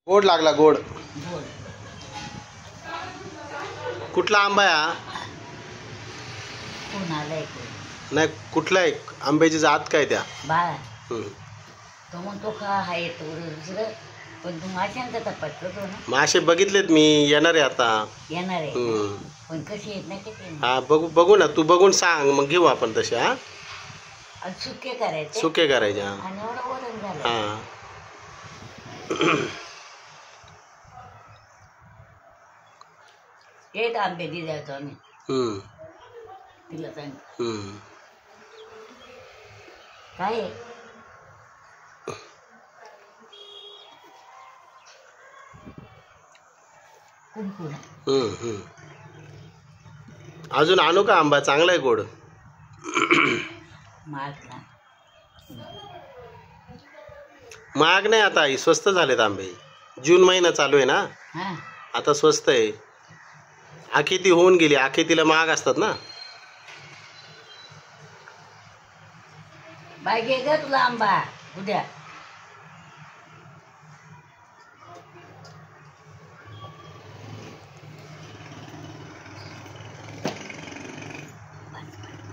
गोड लागला गोड. गोड. कुठला आंबा आहे हा? कोणाला ऐकू नाही कुठला आहे आंब्याची जात काय त्या? बाळा हम्म. तो म्हणतो का आहे तो दुसरं पण तू माशांचा तपासतो ना. मासे बघितलेत मी, येणार आहे आता. येणार आहे हम्म. पण कशी येत नाही किती हा बघू ना, तू बघून सांग मग घेऊ आपण तसे. हा सुके करायचे सुके करायचे. हा आणि एवढं वरण झालं. हा एक आंबे द्यायचो आम्ही हम्म. तिला सांग हम्म. काय आहे? कुंकुम हम्म. हम्म. अजून आणू का आंबा? चांगला आहे गोड. मागला महाग नाही आता, स्वस्त झालेत आंबे. जून महिना चालू आहे ना, हा आता स्वस्त आहे. आखेती होऊन गेली, आखेतीला महाग असतात ना. बाय घे ग तुला आंबा उद्या.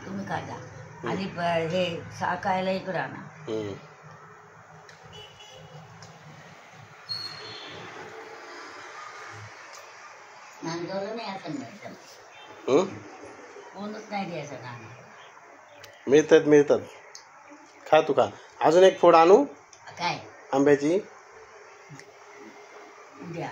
तुम्ही काढा आणि हे साकायला इकडं आणा. हम्म. नांदवलं नाही असं मिळतं. हम्म? कोणच नाही द्यायचं नाणं. मिळतात. खा तू खा. अजून एक फोड आणू काय आंब्याची? उद्या